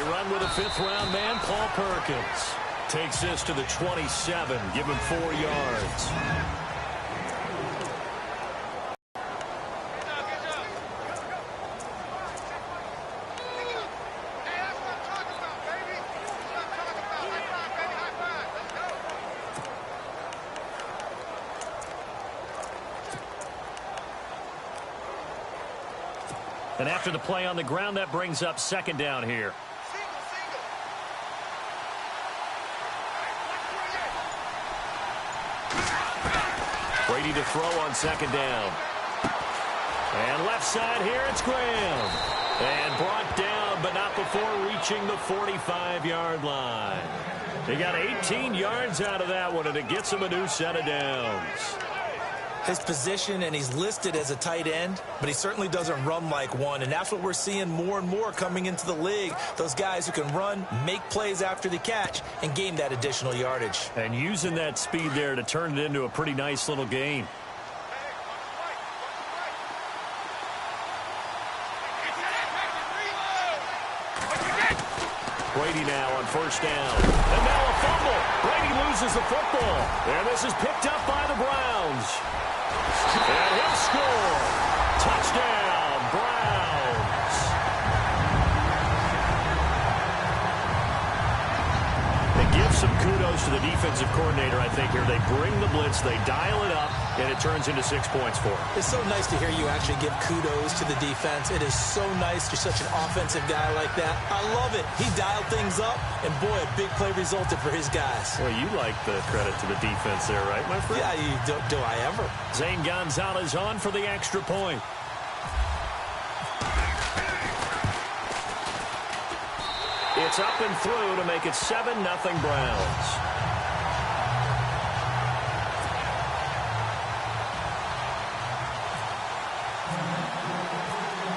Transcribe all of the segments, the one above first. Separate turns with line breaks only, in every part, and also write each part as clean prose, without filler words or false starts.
run with a fifth-round man, Paul Perkins. Takes this to the 27, give him 4 yards. And after the play on the ground, that brings up second down here. Brady to throw on second down. And left side here, it's Graham. And brought down, but not before reaching the 45-yard line. They got 18 yards out of that one, and it gets him a new set of downs.
His position, and he's listed as a tight end, but he certainly doesn't run like one, and that's what we're seeing more and more coming into the league. Those guys who can run, make plays after the catch, and gain that additional yardage.
And using that speed there to turn it into a pretty nice little gain. Brady now on first down. And now a fumble. Brady loses the football. And this is picked up by the Browns. And he'll score. Touchdown, Browns. They give some kudos to the defensive coordinator, I think, here. They bring the blitz, they dial it up, and it turns into 6 points for them.
It's so nice to hear you actually give kudos to the defense. It is so nice. You're such an offensive guy like that. I love it. He dialed things up, and boy, a big play resulted for his guys.
Well, you like the credit to the defense there, right, my friend?
Yeah, do I ever.
Zane Gonzalez on for the extra point. It's up and through to make it 7-0 Browns.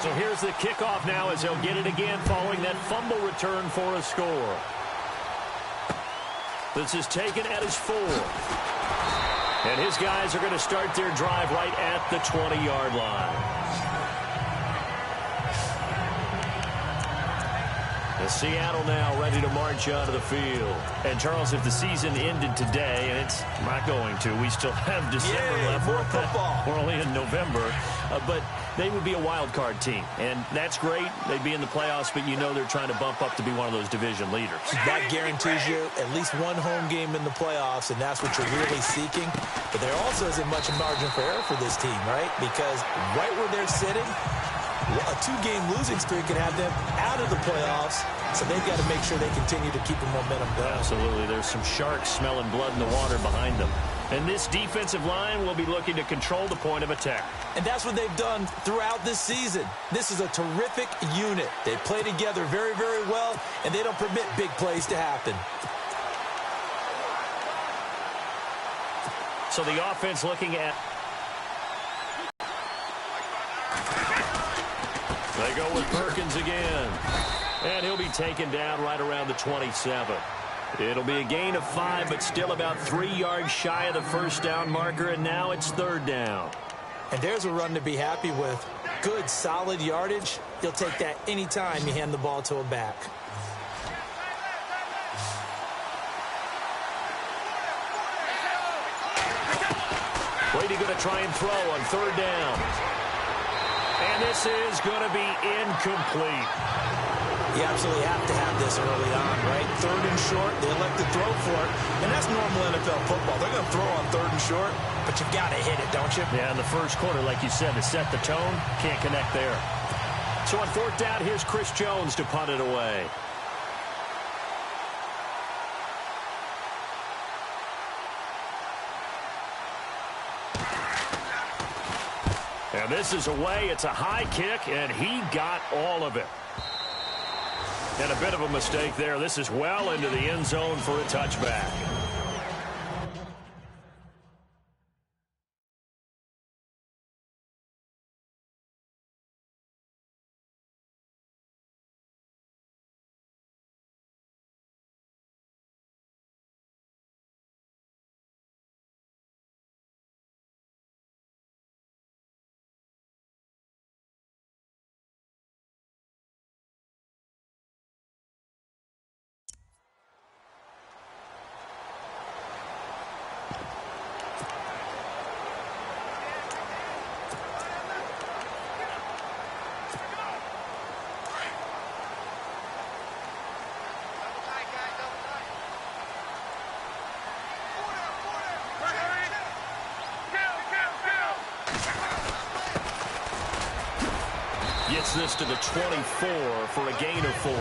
So here's the kickoff now as they'll get it again following that fumble return for a score. This is taken at his 4. And his guys are going to start their drive right at the 20-yard line. Seattle now ready to march out of the field. And, Charles, if the season ended today, and it's not going to, we still have December left.
More football.
We're only in November. But they would be a wild card team. And that's great. They'd be in the playoffs, but you know they're trying to bump up to be one of those division leaders.
That guarantees you at least one home game in the playoffs, and that's what you're really seeking. But there also isn't much margin for error for this team, right? Because right where they're sitting, a 2-game losing streak could have them out of the playoffs, so they've got to make sure they continue to keep the momentum going.
Absolutely. There's some sharks smelling blood in the water behind them. And this defensive line will be looking to control the point of attack.
And that's what they've done throughout this season. This is a terrific unit. They play together very, very well, and they don't permit big plays to happen.
So the offense looking at... They go with Perkins again. And he'll be taken down right around the 27. It'll be a gain of 5, but still about 3 yards shy of the first down marker, and now it's third down.
And there's a run to be happy with. Good, solid yardage. You'll take that anytime you hand the ball to a back.
Brady going to try and throw on third down. And this is going to be incomplete.
You absolutely have to have this early on, right? Third and short, they elect to throw for it. And that's normal NFL football. They're going to throw on third and short, but you got to hit it, don't you?
Yeah, in the first quarter, like you said, to set the tone, can't connect there. So on fourth down, here's Chris Jones to punt it away. And this is away. It's a high kick, and he got all of it. And a bit of a mistake there. This is well into the end zone for a touchback. gets this to the 24 for a gain of 4.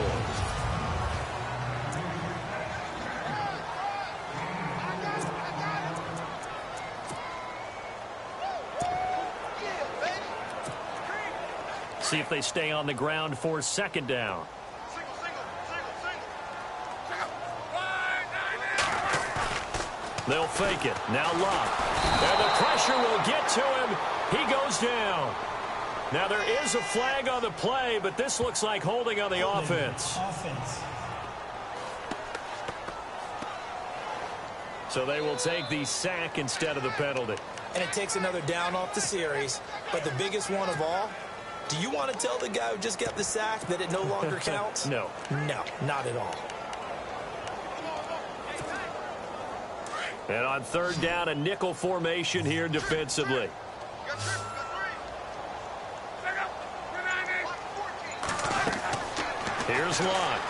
See if they stay on the ground for second down. They'll fake it. Now Love. And the pressure will get to him. He goes down. Now there is a flag on the play, but this looks like holding on the offense. So they will take the sack instead of the penalty.
And it takes another down off the series. But the biggest one of all, do you want to tell the guy who just got the sack that it no longer counts?
No.
No, not at all.
And on third down, a nickel formation here defensively. Here's Lott.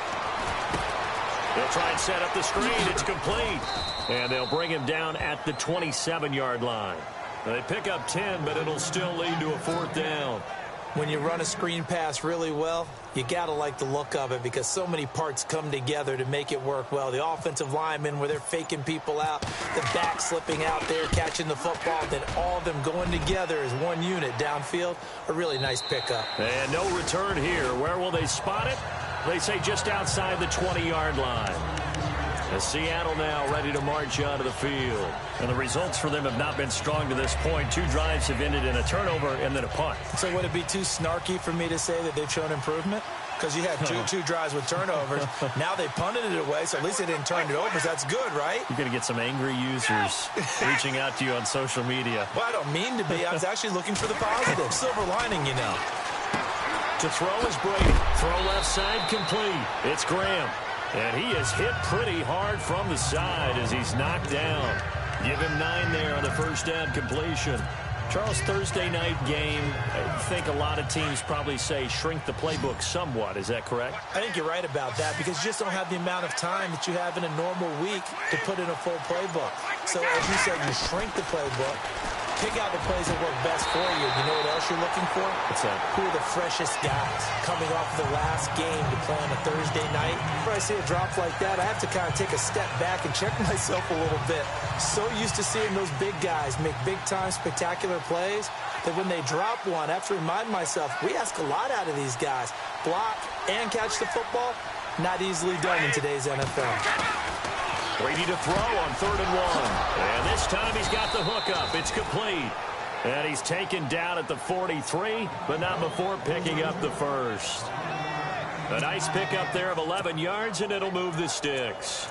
They'll try and set up the screen. It's complete. And they'll bring him down at the 27-yard line. They pick up 10, but it'll still lead to a fourth down.
When you run a screen pass really well, you got to like the look of it because so many parts come together to make it work well. The offensive linemen where they're faking people out, the back slipping out there, catching the football, then all of them going together as one unit downfield. A really nice pickup.
And no return here. Where will they spot it? They say just outside the 20-yard line. As Seattle now ready to march onto the field. And the results for them have not been strong to this point. 2 drives have ended in a turnover and then a punt.
So would it be too snarky for me to say that they've shown improvement? Because you had two drives with turnovers. Now they punted it away, so at least they didn't turn it over. So that's good, right?
You're going to get some angry users reaching out to you on social media.
Well, I don't mean to be. I was actually looking for the positive. Silver lining, you know.
To throw is Brady. Throw left side complete. It's Graham. And he is hit pretty hard from the side as he's knocked down. Give him 9 there on the first down completion. Charles, Thursday night game, I think a lot of teams probably say shrink the playbook somewhat. Is that correct?
I think you're right about that because you just don't have the amount of time that you have in a normal week to put in a full playbook. So as you said, you shrink the playbook. Pick out the plays that work best for you. You know what else you're looking for?
What's that?
Who are the freshest guys coming off the last game to play on a Thursday night? Whenever I see a drop like that, I have to kind of take a step back and check myself a little bit. So used to seeing those big guys make big-time spectacular plays that when they drop one, I have to remind myself, we ask a lot out of these guys. Block and catch the football, not easily done in today's NFL.
Brady to throw on 3rd and 1. And this time he's got the hook up. It's complete. And he's taken down at the 43, but not before picking up the first. A nice pickup there of 11 yards, and it'll move the sticks.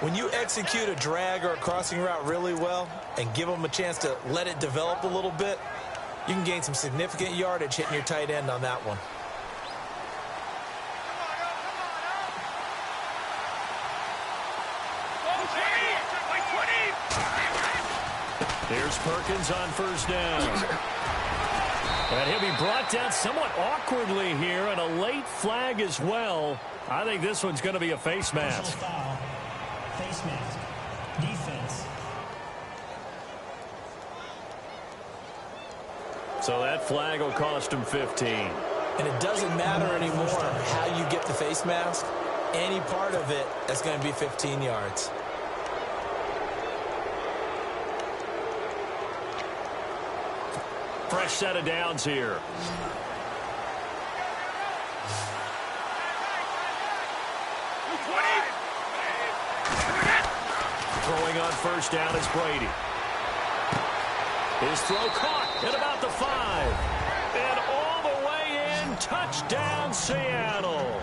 When you execute a drag or a crossing route really well and give them a chance to let it develop a little bit, you can gain some significant yardage hitting your tight end on that one.
Here's Perkins on first down. And he'll be brought down somewhat awkwardly here, and a late flag as well. I think this one's going to be a face mask.
Face mask. Defense.
So that flag will cost him 15.
And it doesn't matter anymore how you get the face mask. Any part of it is going to be 15 yards.
Fresh set of downs here. Throwing on first down is Brady. His throw caught at about the 5. And all the way in, touchdown Seattle.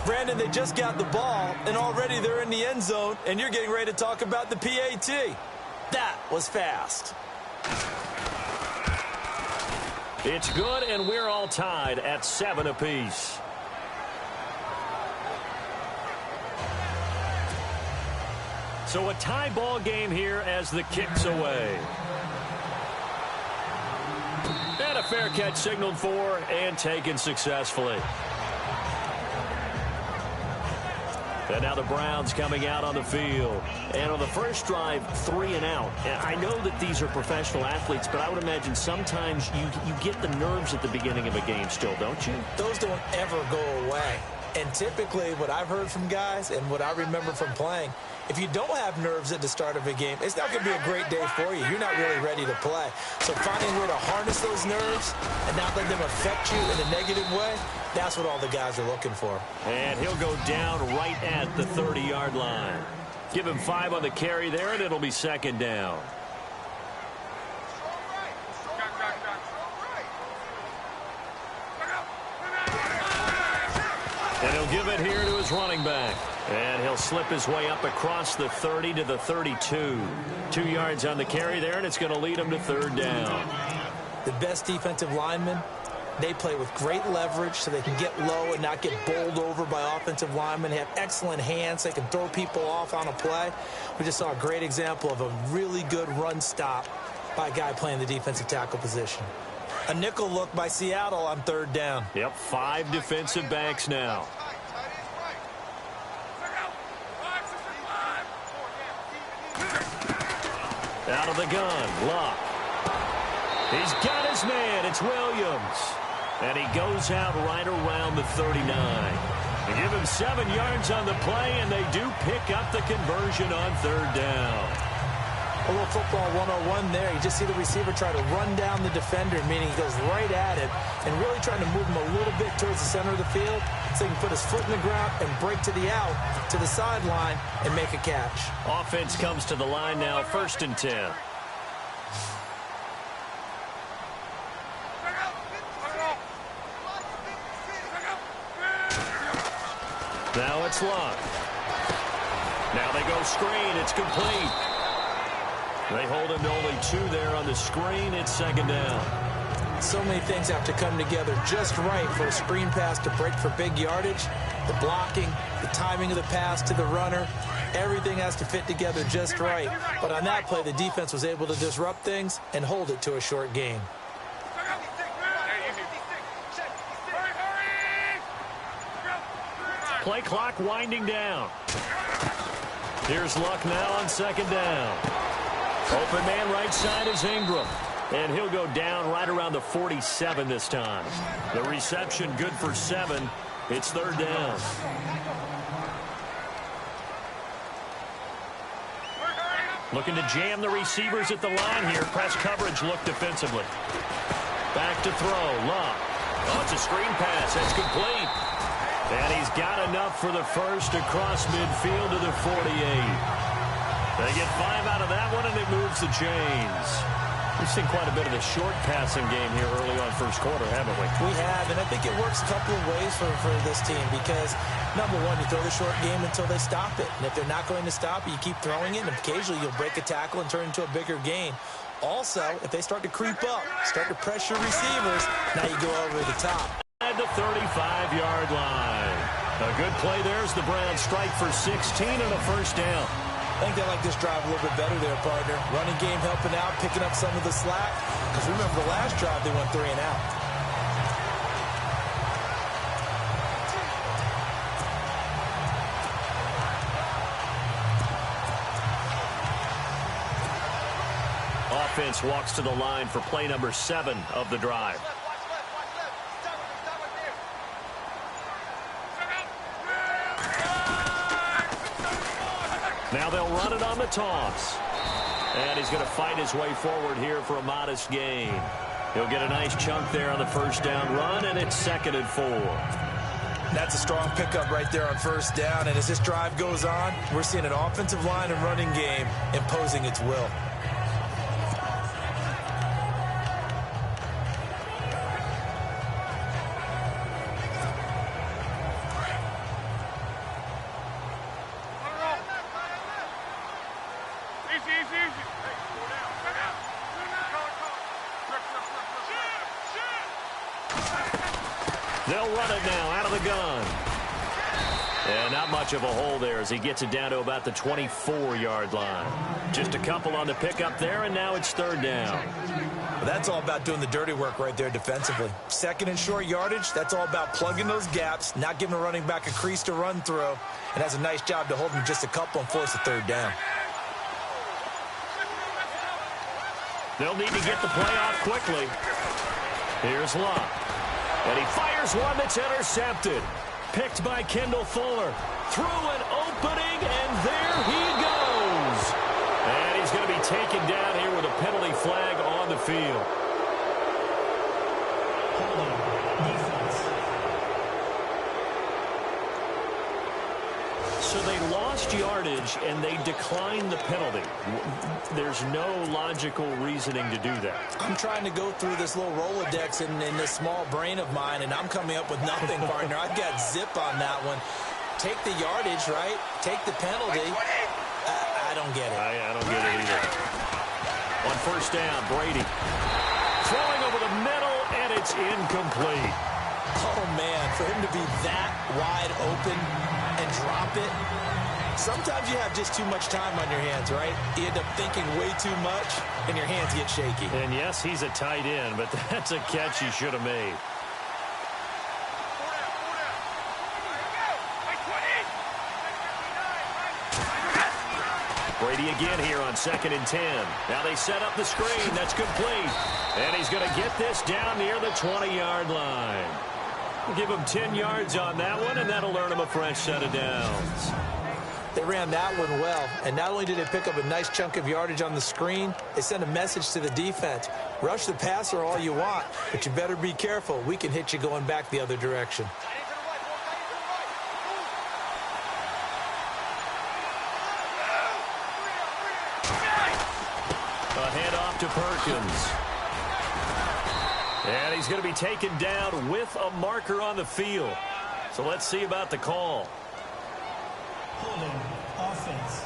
Brandon, they just got the ball, and already they're in the end zone, and you're getting ready to talk about the PAT. That was fast.
It's good, and we're all tied at 7 apiece. So a tie ball game here as the kick's away. And a fair catch signaled for and taken successfully. And now the Browns coming out on the field. And on the first drive, 3 and out. And I know that these are professional athletes, but I would imagine sometimes you get the nerves at the beginning of a game still, don't you?
Those don't ever go away. And typically what I've heard from guys and what I remember from playing, if you don't have nerves at the start of a game, it's not going to be a great day for you. You're not really ready to play. So finding a way to harness those nerves and not let them affect you in a negative way, that's what all the guys are looking for.
And he'll go down right at the 30-yard line. Give him 5 on the carry there, and it'll be second down. And he'll give it here to his running back. And he'll slip his way up across the 30 to the 32. 2 yards on the carry there, and it's going to lead him to third down.
The best defensive linemen, they play with great leverage so they can get low and not get bowled over by offensive linemen. They have excellent hands. They can throw people off on a play. We just saw a great example of a really good run stop by a guy playing the defensive tackle position. A nickel look by Seattle on third down.
Yep, 5 defensive backs now. Out of the gun, Luck. He's got his man. It's Williams. And he goes out right around the 39. They give him 7 yards on the play, and they do pick up the conversion on third down.
A little football 101 there. You just see the receiver try to run down the defender, meaning he goes right at it and really trying to move him a little bit towards the center of the field so he can put his foot in the ground and break to the out, to the sideline, and make a catch.
Offense comes to the line now, 1st and 10. Now it's Luck. Now they go screen. It's complete. They hold him to only 2 there on the screen. It's second down.
So many things have to come together just right for a screen pass to break for big yardage. The blocking, the timing of the pass to the runner, everything has to fit together just right. But on that play, the defense was able to disrupt things and hold it to a short gain.
Play clock winding down. Here's Luck now on second down. Open man right side is Ingram. And he'll go down right around the 47 this time. The reception good for 7. It's third down. Looking to jam the receivers at the line here. Press coverage look defensively. Back to throw. Luck. Oh, it's a screen pass. That's complete. And he's got enough for the first across midfield to the 48. They get 5 out of that one, and it moves the chains. We've seen quite a bit of a short passing game here early on first quarter, haven't we?
We have, and I think it works a couple of ways for this team because, number one, you throw the short game until they stop it. And if they're not going to stop it, you keep throwing it, and occasionally you'll break a tackle and turn it into a bigger gain. Also, if they start to creep up, start to pressure receivers, now you go over the top.
At the 35-yard line. A good play there as the Browns strike for 16 and a first down.
I think they like this drive a little bit better there, partner. Running game helping out, picking up some of the slack. Because remember, the last drive, they went 3 and out.
Offense walks to the line for play number 7 of the drive. Now they'll run it on the toss. And he's going to fight his way forward here for a modest gain. He'll get a nice chunk there on the first down run, and it's 2nd and 4.
That's a strong pickup right there on first down. And as this drive goes on, we're seeing an offensive line and running game imposing its will.
They'll run it now out of the gun. And not much of a hole there as he gets it down to about the 24-yard line. Just a couple on the pickup there, and now it's third down.
Well, that's all about doing the dirty work right there defensively. Second and short yardage, that's all about plugging those gaps, not giving a running back a crease to run through, and has a nice job to hold him just a couple and force a third down.
They'll need to get the play off quickly. Here's Love. And he fires one that's intercepted. Picked by Kendall Fuller. Through an opening, and there he goes. And he's going to be taken down here with a penalty flag on the field. So they lost yardage, and they declined the penalty. There's no logical reasoning to do that.
I'm trying to go through this little Rolodex in this small brain of mine, and I'm coming up with nothing, partner. I've got zip on that one. Take the yardage, right? Take the penalty. I don't get it.
I don't get it either. On first down, Brady. Throwing over the middle, and it's incomplete.
Oh, man, for him to be that wide open and drop it. Sometimes you have just too much time on your hands, right? You end up thinking way too much, and your hands get shaky.
And yes, he's a tight end, but that's a catch he should have made. Brady again here on 2nd and 10. Now they set up the screen. That's complete. And he's going to get this down near the 20-yard line. We'll give him 10 yards on that one, and that'll earn him a fresh set of downs.
They ran that one well, and not only did they pick up a nice chunk of yardage on the screen, they sent a message to the defense. Rush the passer all you want, but you better be careful. We can hit you going back the other direction.
A handoff to Perkins. And he's going to be taken down with a marker on the field. So let's see about the call.
Holding offense.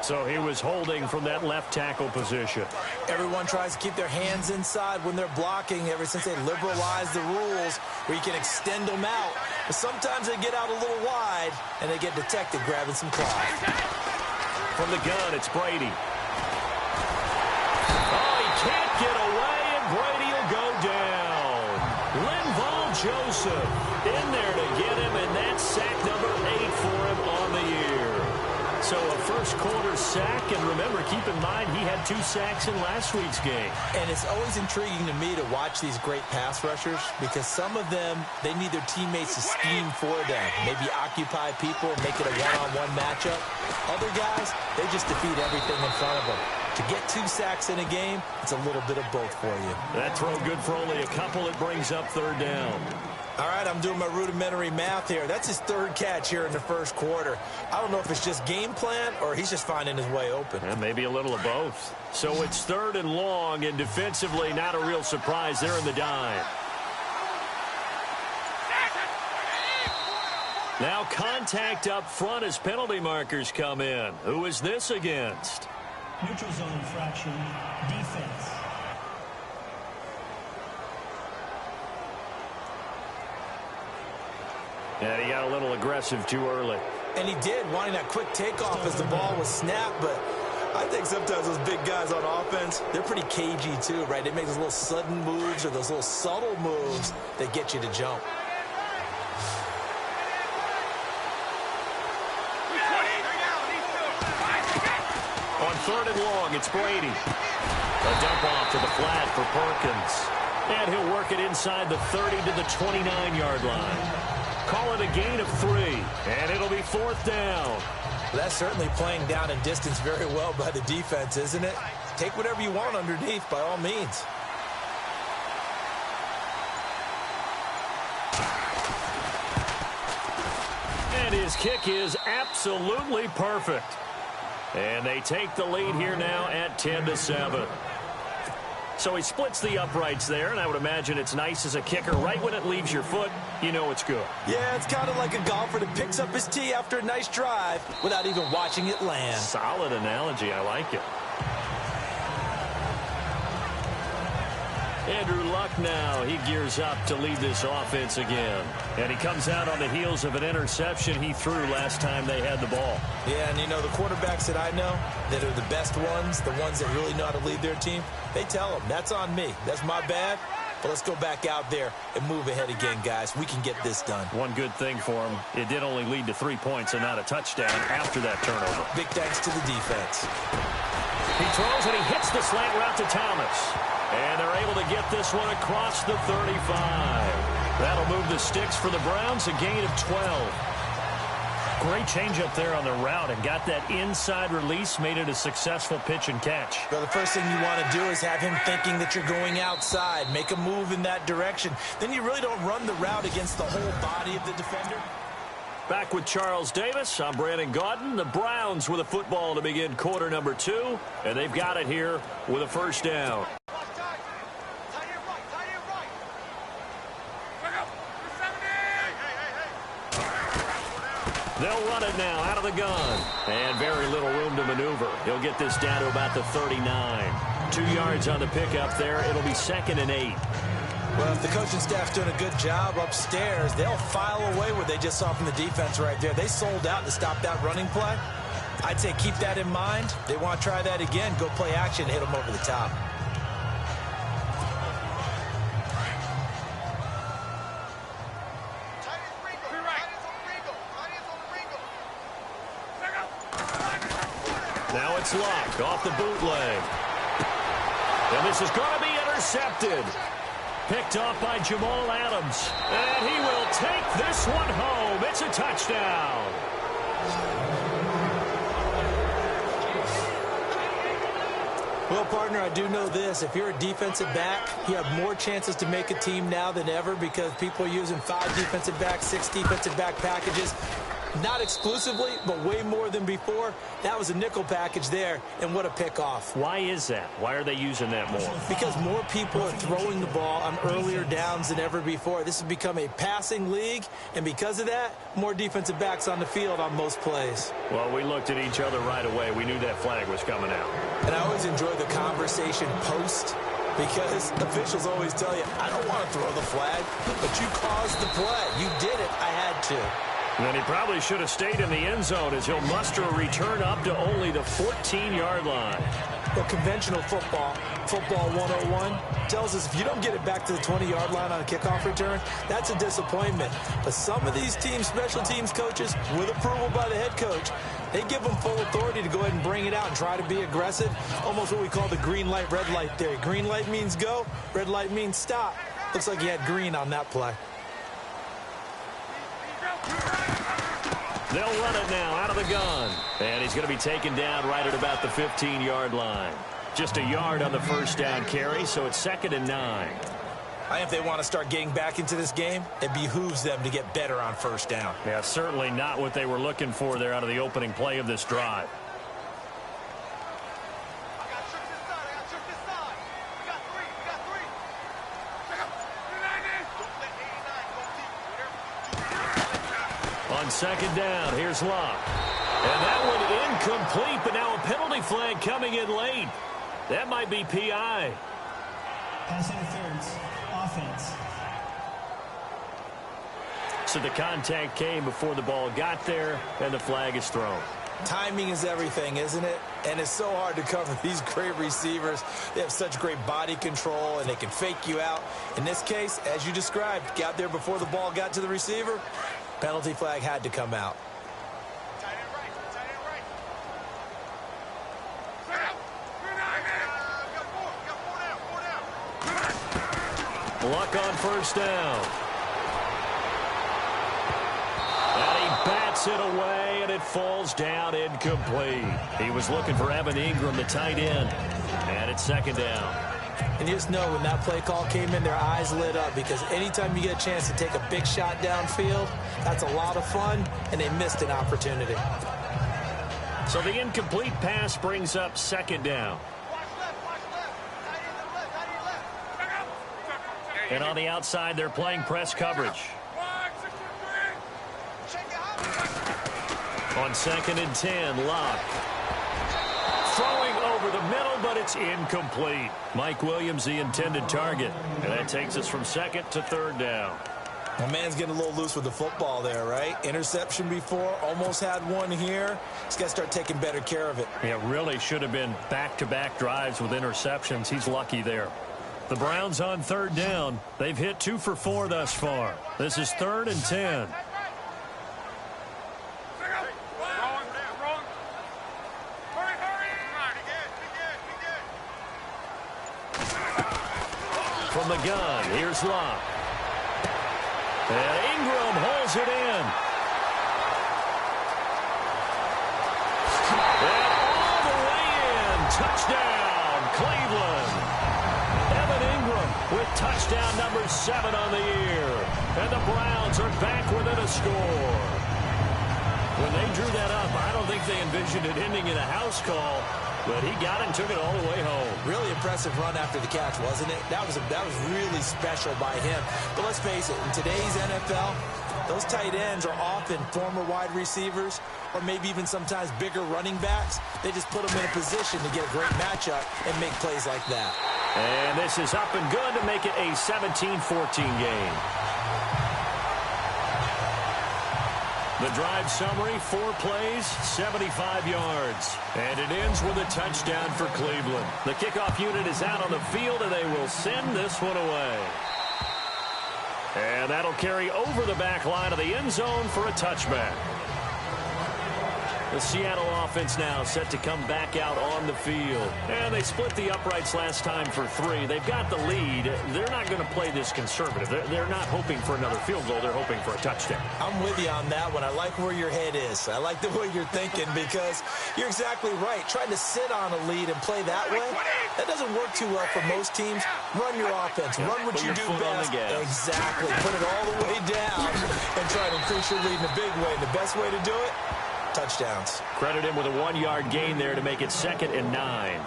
So he was holding from that left tackle position.
Everyone tries to keep their hands inside when they're blocking ever since they liberalized the rules where you can extend them out. But sometimes they get out a little wide and they get detected grabbing some cloth.
From the gun, it's Brady. Oh, he can't get away, and Brady will go down. Linval Joseph in there to get him, and that's sack number 8 for him on the year. So a first-quarter sack, and remember, keep in mind, he had 2 sacks in last week's game.
And it's always intriguing to me to watch these great pass rushers because some of them, they need their teammates to scheme for them. Maybe occupy people, make it a one-on-one matchup. Other guys, they just defeat everything in front of them. To get 2 sacks in a game, it's a little bit of both for you.
That throw good for only a couple. It brings up third down.
All right, I'm doing my rudimentary math here. That's his 3rd catch here in the first quarter. I don't know if it's just game plan or he's just finding his way open.
And maybe a little of both. So it's 3rd and long, and defensively not a real surprise there in the dime. Now contact up front as penalty markers come in. Who is this against?
Neutral zone infraction. Defense.
And he got a little aggressive too early.
And he did, wanting that quick takeoff as the ball was snapped, but I think sometimes those big guys on offense, they're pretty cagey too, right? They make those little sudden moves or those little subtle moves that get you to jump.
On 3rd and long, it's Brady. A dump off to the flat for Perkins. And he'll work it inside the 30 to the 29-yard line. Call it a gain of 3, and it'll be 4th down.
Well, that's certainly playing down in distance very well by the defense, isn't it? Take whatever you want underneath, by all means.
And his kick is absolutely perfect. And they take the lead here now at 10-7. So he splits the uprights there, and I would imagine it's nice as a kicker. Right when it leaves your foot, you know it's good.
Yeah, it's kind of like a golfer that picks up his tee after a nice drive without even watching it land.
Solid analogy. I like it. Andrew Luck now, he gears up to lead this offense again. And he comes out on the heels of an interception he threw last time they had the ball.
Yeah, and you know, the quarterbacks that I know that are the best ones, the ones that really know how to lead their team, they tell them, that's on me. That's my bad. But let's go back out there and move ahead again, guys. We can get this done.
One good thing for him, it did only lead to 3 points and not a touchdown after that turnover.
Big thanks to the defense.
He throws and he hits the slant route to Thomas. And they're able to get this one across the 35. That'll move the sticks for the Browns, a gain of 12. Great change up there on the route and got that inside release, made it a successful pitch and catch.
Well, the first thing you want to do is have him thinking that you're going outside, make a move in that direction. Then you really don't run the route against the whole body of the defender.
Back with Charles Davis, I'm Brandon Gaudin. The Browns with a football to begin quarter number 2, and they've got it here with a first down. They'll run it now out of the gun. And very little room to maneuver. He'll get this down to about the 39. 2 yards on the pickup there. It'll be 2nd and 8.
Well, if the coaching staff's doing a good job upstairs, they'll file away what they just saw from the defense right there. They sold out to stop that running play. I'd say keep that in mind. They want to try that again. Go play action, hit them over the top.
Now it's Luck off the bootleg. And this is going to be intercepted. Picked off by Jamal Adams. And he will take this one home. It's a touchdown.
Well, partner, I do know this. If you're a defensive back, you have more chances to make a team now than ever because people are using 5 defensive backs, 6 defensive back packages. Not exclusively, but way more than before. That was a nickel package there, and what a pick-off.
Why is that? Why are they using that more?
Because more people are throwing the ball on earlier downs than ever before. This has become a passing league, and because of that, more defensive backs on the field on most plays.
Well, we looked at each other right away. We knew that flag was coming out.
And I always enjoy the conversation post, because officials always tell you, I don't want to throw the flag, but you caused the play. You did it. I had to.
And then he probably should have stayed in the end zone as he'll muster a return up to only the 14-yard line.
Well, conventional football 101, tells us if you don't get it back to the 20-yard line on a kickoff return, that's a disappointment. But some of these teams, special teams coaches, with approval by the head coach, they give them full authority to go ahead and bring it out and try to be aggressive, almost what we call the green light, red light theory. Green light means go, red light means stop. Looks like he had green on that play.
They'll run it now out of the gun. And he's going to be taken down right at about the 15-yard line. Just a yard on the first down carry, so it's 2nd and 9.
I think if they want to start getting back into this game, it behooves them to get better on first down.
Yeah, certainly not what they were looking for there out of the opening play of this drive. On 2nd down, here's Luck. And that one incomplete, but now a penalty flag coming in late. That might be PI.
Pass interference, offense.
So the contact came before the ball got there, and the flag is thrown.
Timing is everything, isn't it? And it's so hard to cover these great receivers. They have such great body control, and they can fake you out. In this case, as you described, got there before the ball got to the receiver. Penalty flag had to come out.
Luck on first down. And he bats it away, and it falls down incomplete. He was looking for Evan Ingram, the tight end. And it's 2nd down.
And you just know when that play call came in, their eyes lit up because anytime you get a chance to take a big shot downfield, that's a lot of fun, and they missed an opportunity.
So the incomplete pass brings up 2nd down. And on the outside, they're playing press coverage. On 2nd and 10, Luck. Throwing over the middle, but It's incomplete. Mike Williams, the intended target. And that takes us from second to third down.
My man's getting a little loose with the football there, right? Interception before, almost had one here. He's got to start taking better care of it.
Yeah, really should have been back-to-back drives with interceptions. He's lucky there. The Browns on third down. They've hit 2 for 4 thus far. This is 3rd and 10. From the gun, here's Locke. And Ingram holds it in. And all the way in. Touchdown, Cleveland. Evan Ingram with touchdown number 7 on the year. And the Browns are back within a score. When they drew that up, I don't think they envisioned it ending in a house call. But he got it and took it all the way home.
Really impressive run after the catch, wasn't it? That was really special by him. But let's face it, in today's NFL, those tight ends are often former wide receivers or maybe even sometimes bigger running backs. They just put them in a position to get a great matchup and make plays like that.
And this is up and good to make it a 17-14 game. The drive summary, 4 plays, 75 yards. And it ends with a touchdown for Cleveland. The kickoff unit is out on the field, and they will send this one away. And that'll carry over the back line of the end zone for a touchback. The Seattle offense now set to come back out on the field. And they split the uprights last time for 3. They've got the lead. They're not going to play this conservative. They're not hoping for another field goal. They're hoping for a touchdown.
I'm with you on that one. I like where your head is. I like the way you're thinking because you're exactly right. Trying to sit on a lead and play that way, that doesn't work too well for most teams. Run your offense. Run what you do best. Exactly. Put it all the way down and try to increase your lead in a big way. And the best way to do it, touchdowns.
Credit him with a 1-yard gain there to make it 2nd and 9.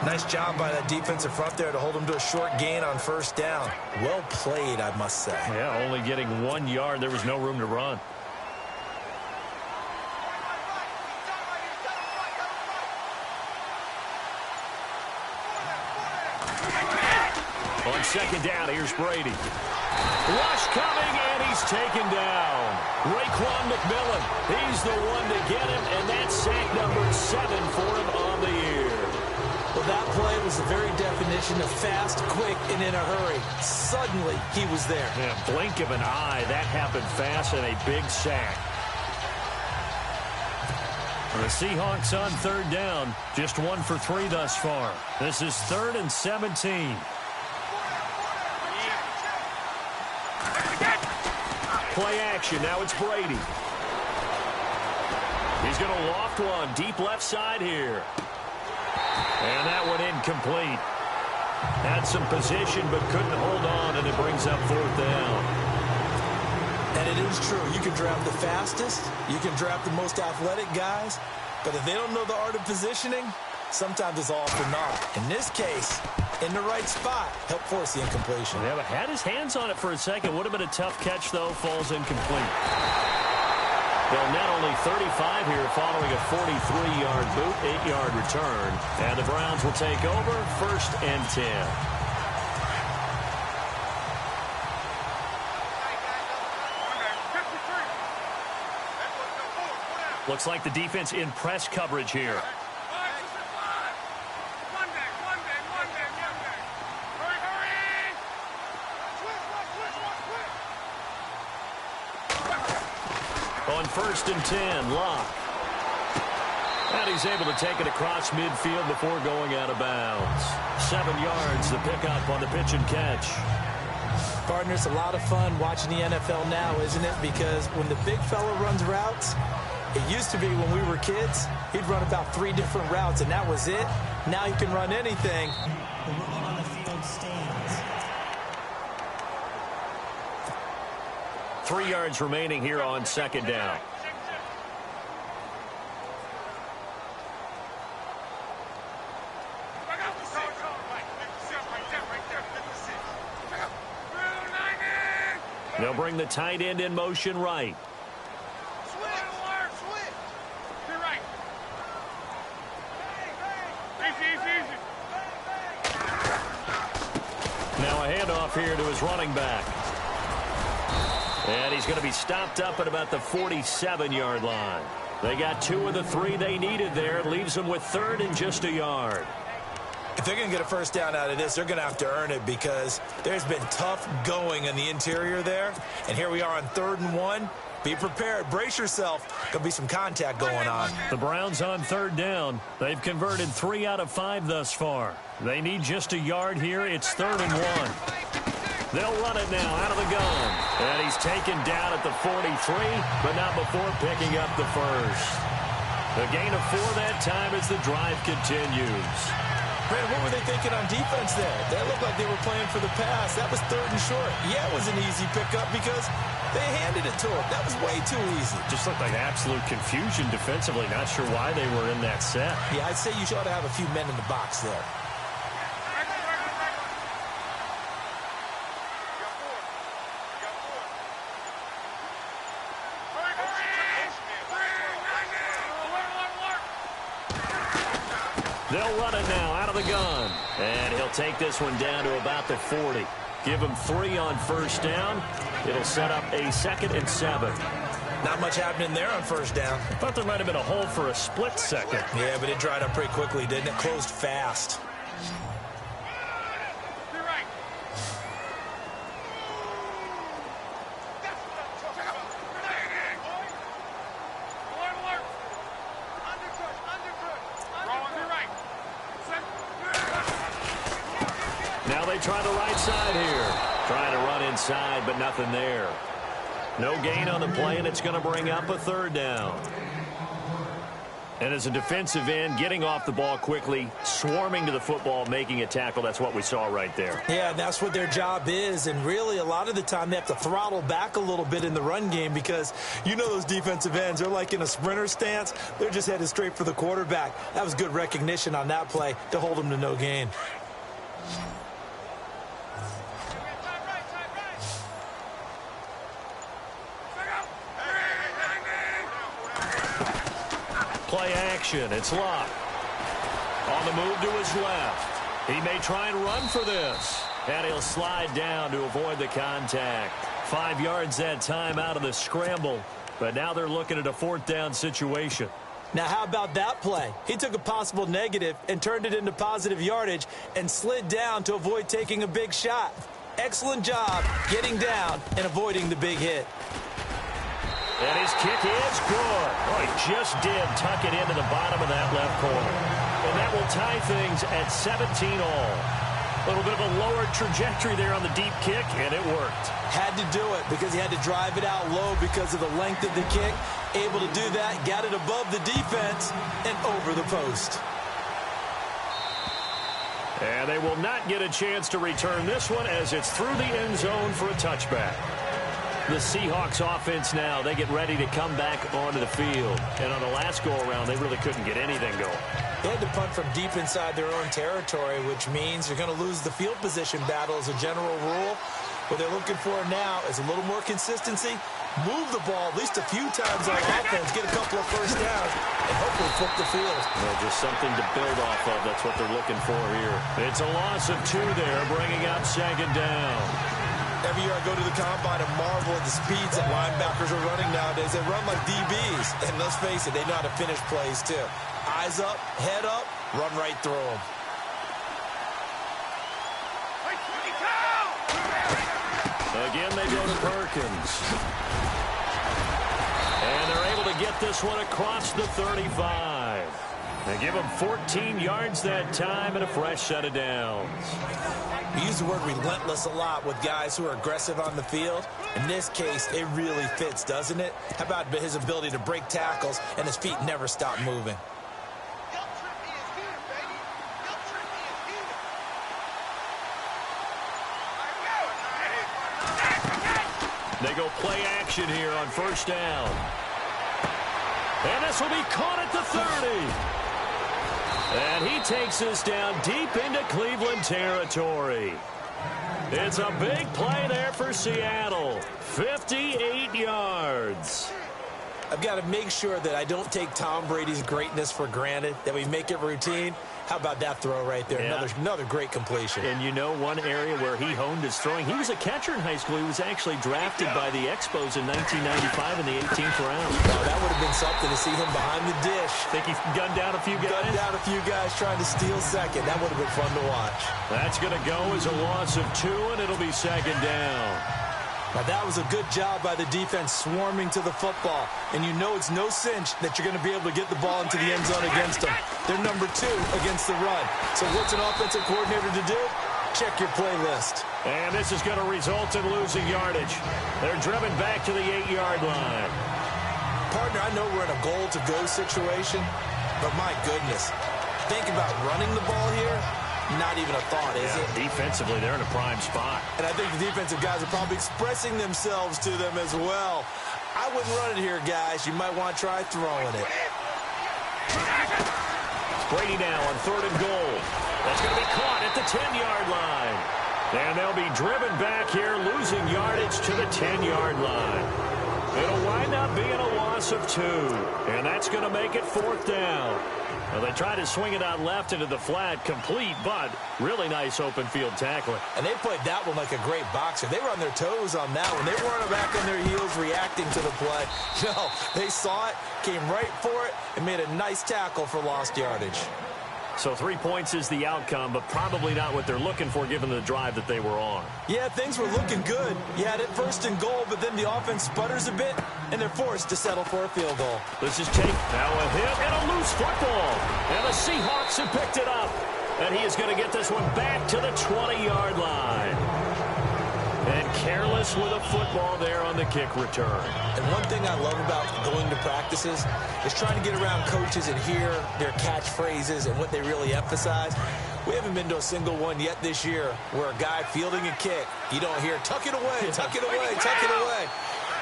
Nice job by that defensive front there to hold him to a short gain on first down. Well played, I must say.
Yeah, only getting 1 yard. There was no room to run. On 2nd down, here's Brady. Rush coming, and he's taken down. Raekwon McMillan, he's the one to get him, and that's sack number 7 for him on the year.
Well, that play was the very definition of fast, quick, and in a hurry. Suddenly, he was there.
Yeah, blink of an eye, that happened fast, and a big sack. The Seahawks on 3rd down, just 1 for 3 thus far. This is 3rd and 17. Play action. Now it's Brady. He's going to loft one deep left side here. And that one incomplete. Had some position but couldn't hold on, and it brings up 4th down.
And it is true. You can draft the fastest. You can draft the most athletic guys. But if they don't know the art of positioning, sometimes it's all for naught. In this case, in the right spot, help force the incompletion.
Yeah, but had his hands on it for a second. Would have been a tough catch, though. Falls incomplete. They'll net only 35 here following a 43-yard boot, 8-yard return. And the Browns will take over 1st and 10. Looks like the defense in press coverage here. On 1st and 10, Locke. And he's able to take it across midfield before going out of bounds. 7 yards, the pickup on the pitch and catch.
Partner, it's a lot of fun watching the NFL now, isn't it? Because when the big fella runs routes, it used to be when we were kids, he'd run about 3 different routes, and that was it. Now he can run anything.
The ruling on the field stands.
3 yards remaining here on 2nd down. They'll bring the tight end in motion right. Now a handoff here to his running back. And he's going to be stopped up at about the 47-yard line. They got 2 of the 3 they needed there. Leaves them with 3rd and just a yard.
If they're going to get a first down out of this, they're going to have to earn it because there's been tough going in the interior there. And here we are on 3rd and 1. Be prepared. Brace yourself. There'll be some contact going on.
The Browns on 3rd down. They've converted 3 out of 5 thus far. They need just a yard here. It's 3rd and 1. They'll run it now out of the gun. And he's taken down at the 43, but not before picking up the first. The gain of 4 that time as the drive continues.
Man, what were they thinking on defense there? That looked like they were playing for the pass. That was 3rd and short. Yeah, it was an easy pickup because they handed it to him. That was way too easy.
Just looked like absolute confusion defensively. Not sure why they were in that set.
Yeah, I'd say you ought to have a few men in the box there.
They'll run it now out of the gun. And he'll take this one down to about the 40. Give him 3 on first down. It'll set up a 2nd and 7.
Not much happening there on first down.
I thought there might have been a hole for a split second.
Yeah, but it dried up pretty quickly, didn't it? Closed fast.
Now they try the right side here. Trying to run inside, but nothing there. No gain on the play, and it's going to bring up a 3rd down. And as a defensive end, getting off the ball quickly, swarming to the football, making a tackle, that's what we saw right there.
Yeah, that's what their job is, and really a lot of the time they have to throttle back a little bit in the run game because you know those defensive ends, they're like in a sprinter stance. They're just headed straight for the quarterback. That was good recognition on that play to hold them to no gain.
Play action. It's Locke. On the move to his left. He may try and run for this. And he'll slide down to avoid the contact. 5 yards that time out of the scramble. But now they're looking at a 4th down situation.
Now, how about that play? He took a possible negative and turned it into positive yardage and slid down to avoid taking a big shot. Excellent job getting down and avoiding the big hit.
And his kick is good. Oh, he just did tuck it into the bottom of that left corner. And that will tie things at 17 all. A little bit of a lower trajectory there on the deep kick, and it worked.
Had to do it because he had to drive it out low because of the length of the kick. Able to do that, got it above the defense and over the post.
And they will not get a chance to return this one as it's through the end zone for a touchback. The Seahawks offense now, they get ready to come back onto the field. And on the last go-around, they really couldn't get anything going.
They had to punt from deep inside their own territory, which means you're going to lose the field position battle as a general rule. What they're looking for now is a little more consistency, move the ball at least a few times on offense, get a couple of first downs, and hopefully flip the field.
Well, just something to build off of. That's what they're looking for here. It's a loss of 2 there, bringing up 2nd down.
Every year I go to the combine and marvel at the speeds that linebackers are running nowadays. They run like DBs. And let's face it, they know how to finish plays too. Eyes up, head up, run right through them.
Again, they go to Perkins. And they're able to get this one across the 35. They give him 14 yards that time and a fresh set of downs.
We use the word relentless a lot with guys who are aggressive on the field. In this case, it really fits, doesn't it? How about his ability to break tackles and his feet never stop moving?
They go play action here on first down. And this will be caught at the 30. And he takes this down deep into Cleveland territory. It's a big play there for Seattle. 58 yards.
I've got to make sure that I don't take Tom Brady's greatness for granted, that we make it routine. How about that throw right there?
Yeah.
Another great completion.
And you know one area where he honed his throwing, he was a catcher in high school. He was actually drafted by the Expos in 1995 in the 18th round.
Well, that would have been something to see him behind the dish.
Think he gunned down a few guys?
Gunned down a few guys trying to steal second. That would have been fun to watch.
That's going to go as a loss of 2, and it'll be second down.
Now, that was a good job by the defense swarming to the football. And you know it's no cinch that you're going to be able to get the ball into the end zone against them. They're number 2 against the run. So what's an offensive coordinator to do? Check your playlist.
And this is going to result in losing yardage. They're driven back to the 8-yard line.
Partner, I know we're in a goal-to-go situation, but my goodness, think about running the ball here. Not even a thought, is it?
Defensively, they're in a prime spot.
And I think the defensive guys are probably expressing themselves to them as well. I wouldn't run it here, guys. You might want to try throwing it.
Brady now on 3rd and goal. That's going to be caught at the 10-yard line. And they'll be driven back here, losing yardage to the 10-yard line. It'll wind up being a loss of 2. And that's going to make it 4th down. Well, they try to swing it out left into the flat, complete, but really nice open field tackling.
And they played that one like a great boxer. They were on their toes on that one. They weren't back on their heels reacting to the play. No, they saw it, came right for it, and made a nice tackle for lost yardage.
So 3 points is the outcome, but probably not what they're looking for given the drive that they were on.
Yeah, things were looking good. You had it 1st and goal, but then the offense sputters a bit, and they're forced to settle for a field goal.
This is Tate. Now a hit and a loose football. And the Seahawks have picked it up. And he is going to get this one back to the 20-yard line. And careless with a football there on the kick return.
And one thing I love about going to practices is trying to get around coaches and hear their catchphrases and what they really emphasize. We haven't been to a single one yet this year where a guy fielding a kick, you don't hear, tuck it away, tuck it away, tuck it away.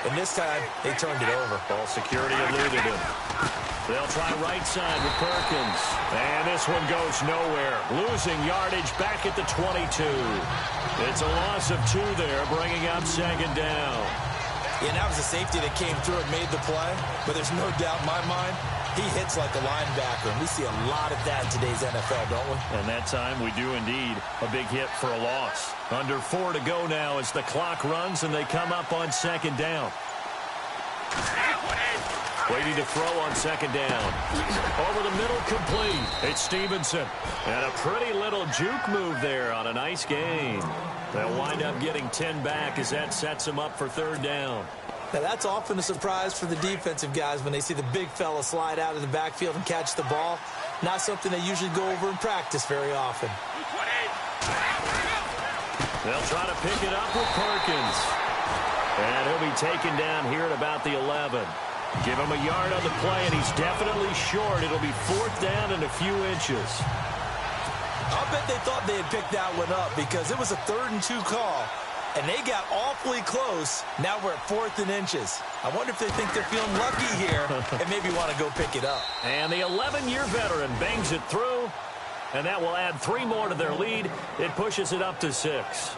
And this time, they turned it over.
Ball security eluded him. They'll try right side with Perkins. And this one goes nowhere. Losing yardage back at the 22. It's a loss of 2 there, bringing up second down.
Yeah, that was a safety that came through and made the play. But there's no doubt in my mind, he hits like a linebacker. And we see a lot of that in today's NFL, don't we?
And that time we do indeed. A big hit for a loss. Under 4 to go now as the clock runs and they come up on second down. Waiting to throw on second down. Over the middle, complete. It's Stevenson. And a pretty little juke move there on a nice gain. They'll wind up getting 10 back as that sets them up for 3rd down.
Now, that's often a surprise for the defensive guys when they see the big fella slide out of the backfield and catch the ball. Not something they usually go over in practice very often.
They'll try to pick it up with Perkins. And he'll be taken down here at about the 11. Give him a yard on the play, and he's definitely short. It'll be 4th down and a few inches.
I'll bet they thought they had picked that one up because it was a 3rd and 2 call, and they got awfully close. Now we're at 4th and inches. I wonder if they think they're feeling lucky here and maybe want to go pick it up.
And the 11-year veteran bangs it through, and that will add 3 more to their lead. It pushes it up to 6.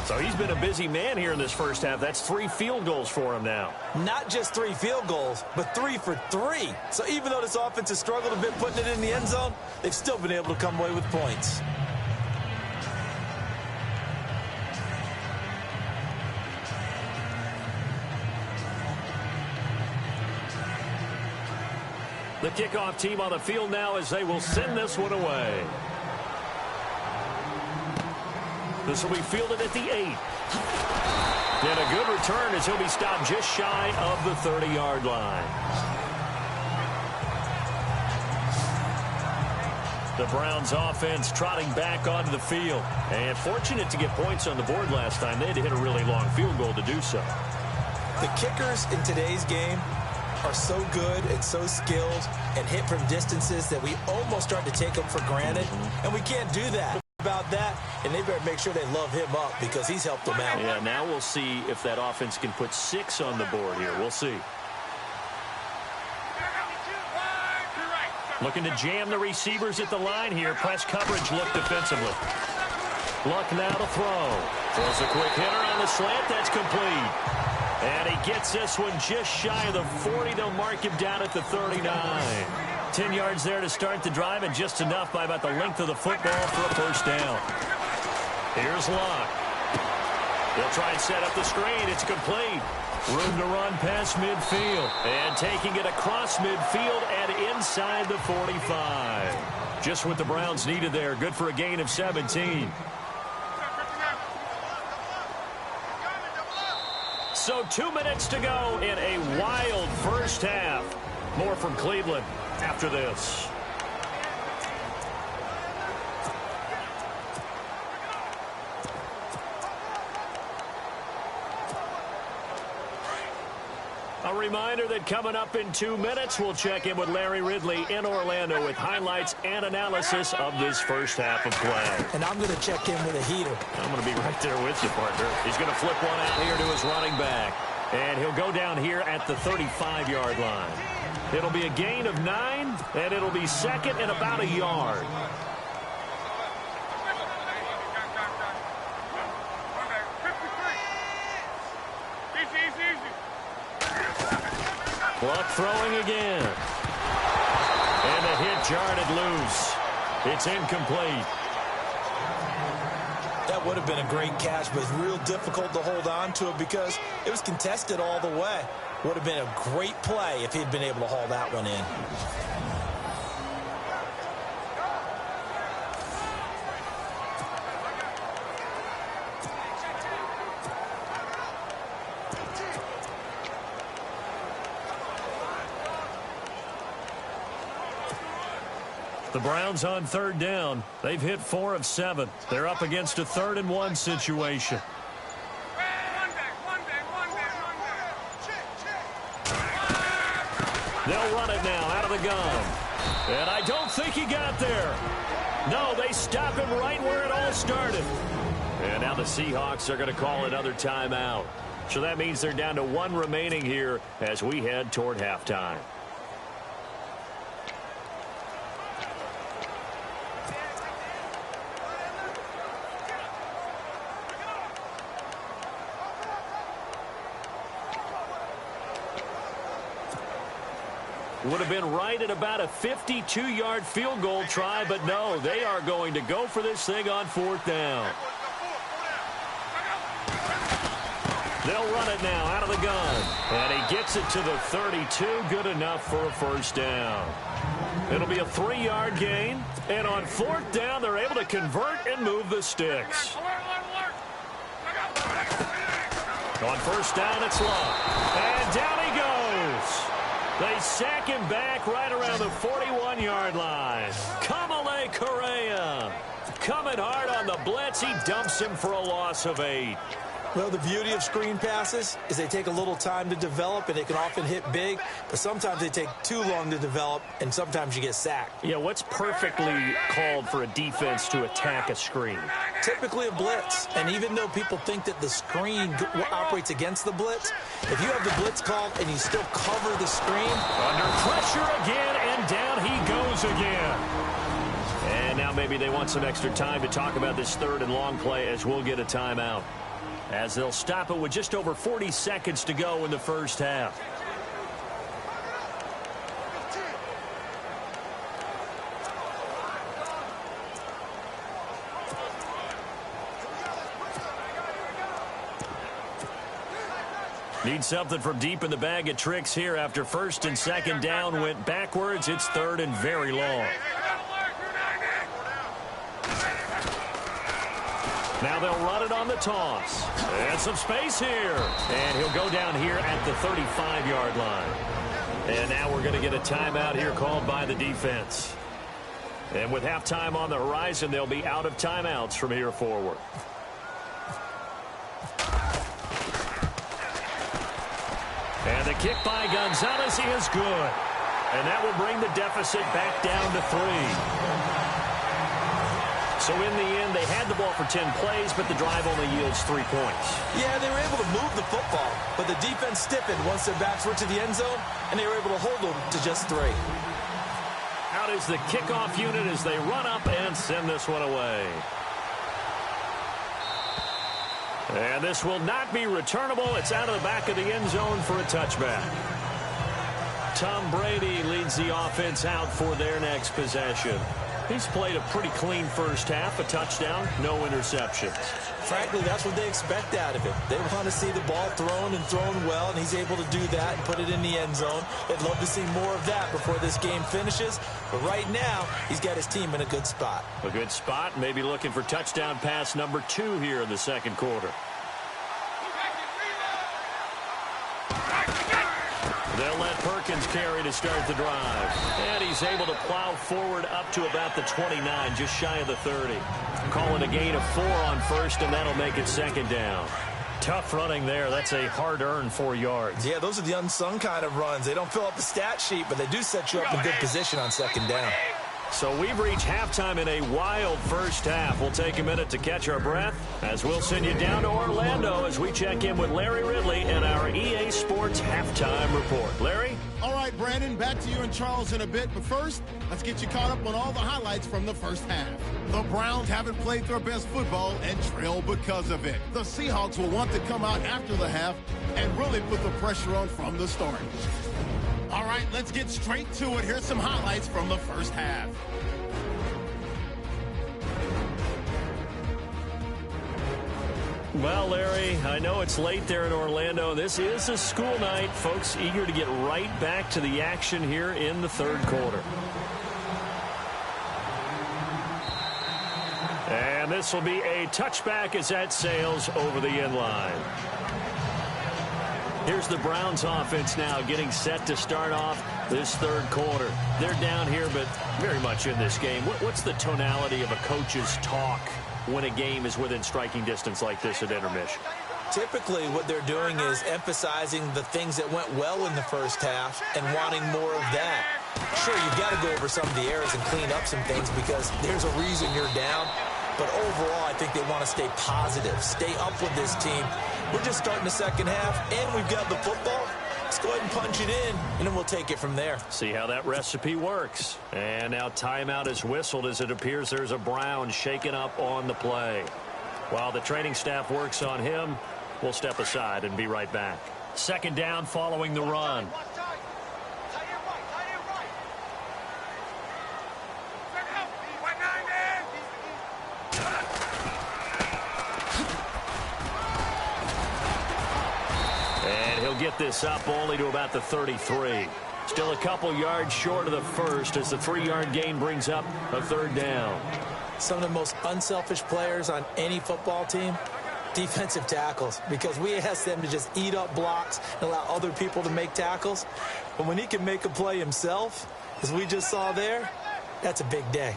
So he's been a busy man here in this first half. That's 3 field goals for him now.
Not just 3 field goals, but 3 for 3. So even though this offense has struggled a bit putting it in the end zone, they've still been able to come away with points.
The kickoff team on the field now as they will send this one away. This will be fielded at the 8. And a good return as he'll be stopped just shy of the 30-yard line. The Browns offense trotting back onto the field. And fortunate to get points on the board last time. They had to hit a really long field goal to do so.
The kickers in today's game are so good and so skilled and hit from distances that we almost start to take them for granted. And we can't do that. About that, and they better make sure they love him up because he's helped them out.
Yeah, now we'll see if that offense can put 6 on the board here. We'll see. Looking to jam the receivers at the line here. Press coverage look defensively. Luck now to throw. Throws a quick hitter on the slant. That's complete. And he gets this one just shy of the 40. They'll mark him down at the 39. 10 yards there to start the drive, and just enough by about the length of the football for a first down. Here's Locke. They'll try and set up the screen. It's complete. Room to run past midfield. And taking it across midfield and inside the 45. Just what the Browns needed there. Good for a gain of 17. So 2 minutes to go in a wild first half. More from Cleveland after this. A reminder that coming up in 2 minutes, we'll check in with Larry Ridley in Orlando with highlights and analysis of this first half of play.
And I'm going to check in with a heater.
I'm going to be right there with you, partner. He's going to flip one out here to his running back. And he'll go down here at the 35-yard line. It'll be a gain of 9, and it'll be second and about a yard. Luck throwing again. And the hit jarred it loose. It's incomplete.
That would have been a great catch, but it's real difficult to hold on to it because it was contested all the way. Would have been a great play if he'd been able to haul that one in.
The Browns on third down. They've hit 4 of 7. They're up against a 3rd and 1 situation. They'll run it now out of the gun. And I don't think he got there. No, they stop him right where it all started. And now the Seahawks are going to call another timeout. So that means they're down to 1 remaining here as we head toward halftime. Would have been right at about a 52-yard field goal try, but no, they are going to go for this thing on 4th down. They'll run it now out of the gun. And he gets it to the 32, good enough for a first down. It'll be a 3-yard gain, and on 4th down, they're able to convert and move the sticks. On first down, it's Love. And down he goes. They sack him back right around the 41-yard line. Kamale Correa coming hard on the blitz. He dumps him for a loss of 8.
Well, the beauty of screen passes is they take a little time to develop, and they can often hit big, but sometimes they take too long to develop, and sometimes you get sacked.
Yeah, what's perfectly called for a defense to attack a screen?
Typically a blitz, and even though people think that the screen operates against the blitz, if you have the blitz called and you still cover the screen.
Under pressure again, and down he goes again. And now maybe they want some extra time to talk about this 3rd and long play as we'll get a timeout, as they'll stop it with just over 40 seconds to go in the first half. Need something from deep in the bag of tricks here after 1st and 2nd down went backwards. It's 3rd and very long. Now they'll run it on the toss. And some space here. And he'll go down here at the 35-yard line. And now we're going to get a timeout here called by the defense. And with halftime on the horizon, they'll be out of timeouts from here forward. And the kick by Gonzalez is good. And that will bring the deficit back down to 3. So in the end, they had the ball for 10 plays, but the drive only yields 3 points.
Yeah, they were able to move the football, but the defense stiffened once their backs were to the end zone, and they were able to hold them to just 3.
Out is the kickoff unit as they run up and send this one away. And this will not be returnable. It's out of the back of the end zone for a touchback. Tom Brady leads the offense out for their next possession. He's played a pretty clean first half, a touchdown, no interceptions.
Frankly, that's what they expect out of him. They want to see the ball thrown and thrown well, and he's able to do that and put it in the end zone. They'd love to see more of that before this game finishes. But right now, he's got his team in a good spot.
A good spot, maybe looking for touchdown pass number 2 here in the second quarter. They'll let Perkins carry to start the drive. And he's able to plow forward up to about the 29, just shy of the 30. Calling a gain of 4 on first, and that'll make it second down. Tough running there. That's a hard-earned 4 yards.
Yeah, those are the unsung kind of runs. They don't fill up the stat sheet, but they do set you up in good position on second down.
So we've reached halftime in a wild first half. We'll take a minute to catch our breath as we'll send you down to Orlando as we check in with Larry Ridley and our EA Sports Halftime Report. Larry?
All right, Brandon, back to you and Charles in a bit. But first, let's get you caught up on all the highlights from the first half. The Browns haven't played their best football and trail because of it. The Seahawks will want to come out after the half and really put the pressure on from the start. All right, let's get straight to it. Here's some highlights from the first half.
Well, Larry, I know it's late there in Orlando. This is a school night. Folks eager to get right back to the action here in the third quarter. And this will be a touchback as that sails over the end line. Here's the Browns offense now getting set to start off this third quarter. They're down here, but very much in this game. What's the tonality of a coach's talk when a game is within striking distance like this at intermission?
Typically, what they're doing is emphasizing the things that went well in the first half and wanting more of that. Sure, you've got to go over some of the errors and clean up some things because there's a reason you're down. But overall, I think they want to stay positive, stay up with this team. We're just starting the second half, and we've got the football. Let's go ahead and punch it in, and then we'll take it from there.
See how that recipe works. And now timeout is whistled as it appears there's a Brown shaken up on the play. While the training staff works on him, we'll step aside and be right back. Second down following the run. Get this up only to about the 33. Still a couple yards short of the first as the 3-yard gain brings up a third down.
Some of the most unselfish players on any football team, defensive tackles, because we ask them to just eat up blocks and allow other people to make tackles. But when he can make a play himself, as we just saw there, that's a big day.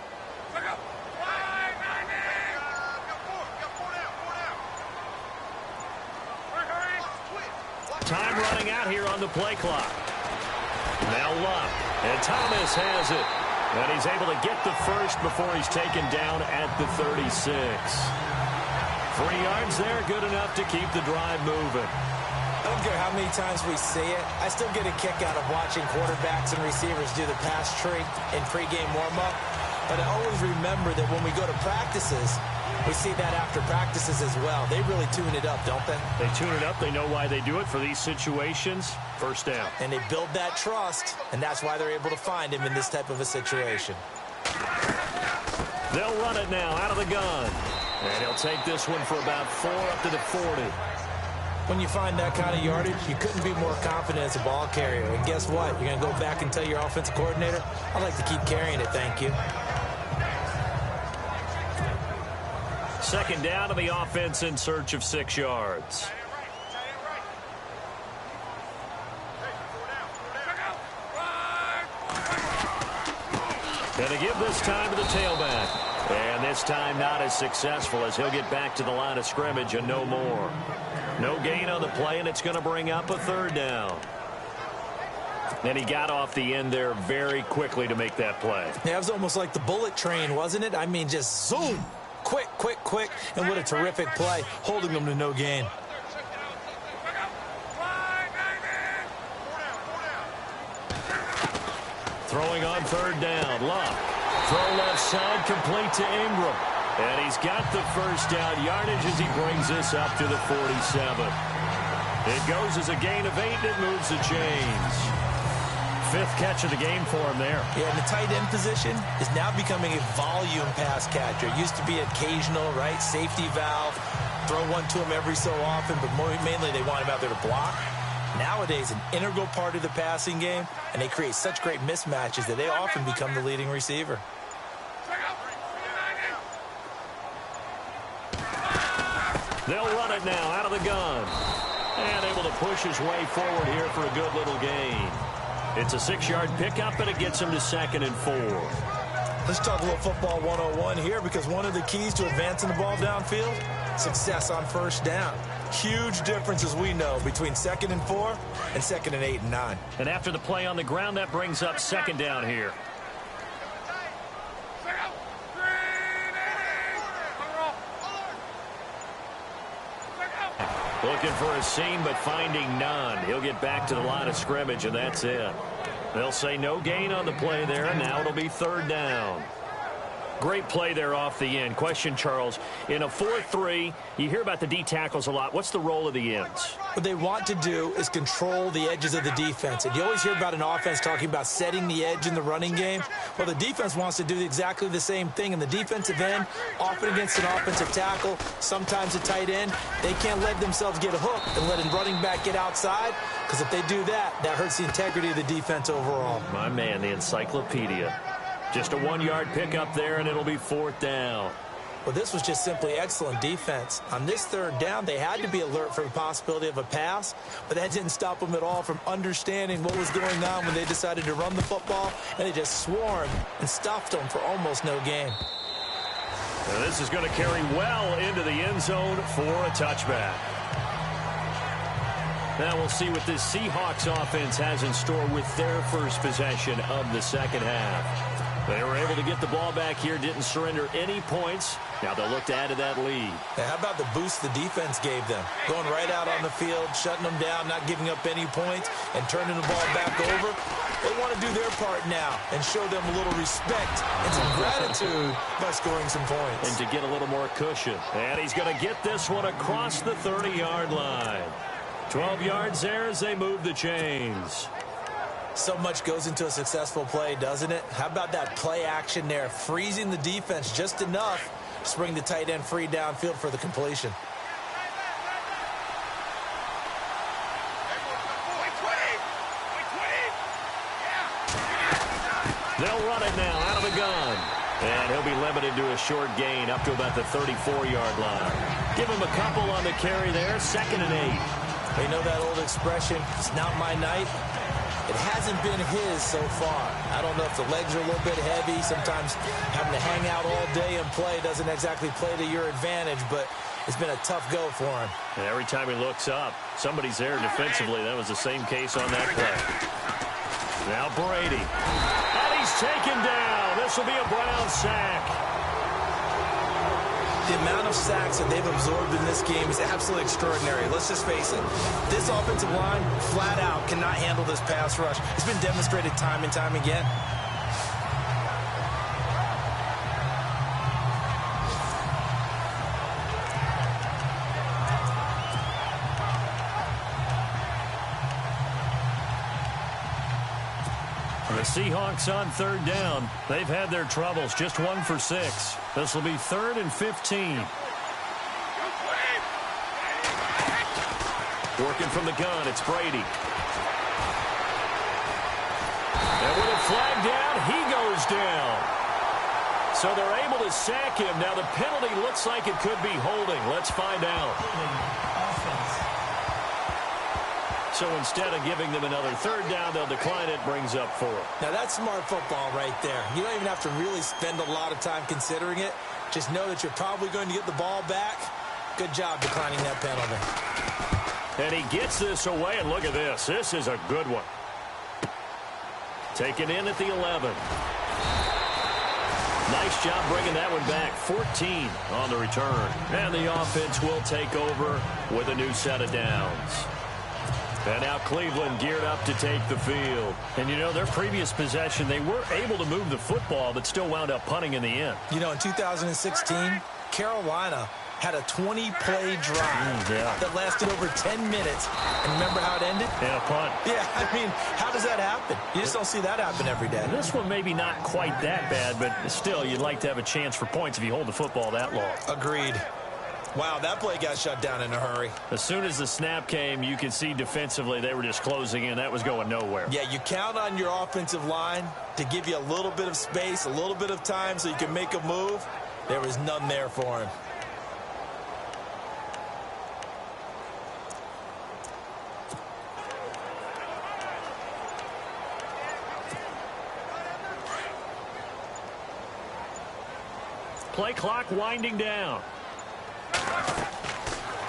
Time running out here on the play clock. Now Luck, and Thomas has it. And he's able to get the first before he's taken down at the 36. 3 yards there, good enough to keep the drive moving.
I don't care how many times we see it. I still get a kick out of watching quarterbacks and receivers do the pass tree in pregame warm-up. But I always remember that when we go to practices, we see that after practices as well. They really tune it up, don't they?
They tune it up. They know why they do it for these situations. First down.
And they build that trust, and that's why they're able to find him in this type of a situation.
They'll run it now out of the gun. And he'll take this one for about 4 up to the 40.
When you find that kind of yardage, you couldn't be more confident as a ball carrier. And guess what? You're going to go back and tell your offensive coordinator, I'd like to keep carrying it, thank you.
Second down to the offense in search of 6 yards. And to give this time to the tailback. And this time not as successful as he'll get back to the line of scrimmage and no more. No gain on the play, and it's going to bring up a third down. And he got off the end there very quickly to make that play.
Yeah, it was almost like the bullet train, wasn't it? I mean, just zoom. Quick, quick, quick. And what a terrific play, holding them to no gain.
Throwing on third down. Luck. Throw left side, complete to Ingram. And he's got the first down yardage as he brings this up to the 47. It goes as a gain of 8, and it moves the chains. fifth catch of the game for him there.
Yeah, and the tight end position is now becoming a volume pass catcher. It used to be occasional, right? Safety valve, throw one to him every so often, but mainly they want him out there to block. Nowadays, an integral part of the passing game, and they create such great mismatches that they often become the leading receiver.
They'll run it now out of the gun. And able to push his way forward here for a good little gain. It's a 6-yard pickup, and it gets him to 2nd and 4.
Let's talk a little football 101 here, because one of the keys to advancing the ball downfield, success on first down. Huge difference, as we know, between 2nd and 4 and 2nd and 8 and 9.
And after the play on the ground, that brings up 2nd down here. Looking for a seam, but finding none. He'll get back to the line of scrimmage, and that's it. They'll say no gain on the play there, and now it'll be 3rd down. Great play there off the end. Question, Charles, in a 4-3, you hear about the D tackles a lot. What's the role of the ends?
What they want to do is control the edges of the defense. And you always hear about an offense talking about setting the edge in the running game. Well, the defense wants to do exactly the same thing. And the defensive end, often against an offensive tackle, sometimes a tight end, they can't let themselves get hooked and let a running back get outside, because if they do that, that hurts the integrity of the defense overall.
My man, the encyclopedia. Just a 1-yard pickup there, and it'll be 4th down.
Well, this was just simply excellent defense. On this 3rd down, they had to be alert for the possibility of a pass, but that didn't stop them at all from understanding what was going on when they decided to run the football, and they just swarmed and stuffed them for almost no gain.
Now this is going to carry well into the end zone for a touchback. Now we'll see what this Seahawks offense has in store with their first possession of the 2nd half. They were able to get the ball back here, didn't surrender any points. Now they'll look to add to that lead.
Now, how about the boost the defense gave them? Going right out on the field, shutting them down, not giving up any points, and turning the ball back over. They want to do their part now and show them a little respect and some gratitude by scoring some points.
And to get a little more cushion. And he's going to get this one across the 30-yard line. 12 yards there as they move the chains.
So much goes into a successful play, doesn't it? How about that play action there, freezing the defense just enough to bring the tight end free downfield for the completion.
They'll run it now out of the gun. And he'll be limited to a short gain up to about the 34-yard line. Give him a couple on the carry there, 2nd and 8.
You know that old expression, it's not my night? It hasn't been his so far. I don't know if the legs are a little bit heavy. Sometimes having to hang out all day and play doesn't exactly play to your advantage, but it's been a tough go for him.
And every time he looks up, somebody's there defensively. That was the same case on that play. Now Brady. And he's taken down. This will be a Brown sack.
The amount of sacks that they've absorbed in this game is absolutely extraordinary. Let's just face it. This offensive line, flat out, cannot handle this pass rush. It's been demonstrated time and time again.
The Seahawks on 3rd down. They've had their troubles. Just 1 for 6. This will be 3rd and 15. Working from the gun, it's Brady. And with a flag down, he goes down. So they're able to sack him. Now the penalty looks like it could be holding. Let's find out. So instead of giving them another 3rd down, they'll decline it. Brings up 4.
Now that's smart football right there. You don't even have to really spend a lot of time considering it. Just know that you're probably going to get the ball back. Good job declining that penalty.
And he gets this away, and look at this. This is a good one. Taken in at the 11. Nice job bringing that one back. 14 on the return. And the offense will take over with a new set of downs. And now Cleveland geared up to take the field. And, you know, their previous possession, they were able to move the football, but still wound up punting in the end.
You know, in 2016, Carolina had a 20-play drive that lasted over 10 minutes. And remember how it ended?
And a punt.
Yeah, I mean, how does that happen? You just don't see that happen every day.
This one maybe not quite that bad, but still, you'd like to have a chance for points if you hold the football that long.
Agreed. Wow, that play got shut down in a hurry.
As soon as the snap came, you could see defensively they were just closing in. That was going nowhere.
Yeah, you count on your offensive line to give you a little bit of space, a little bit of time so you can make a move. There was none there for him.
Play clock winding down.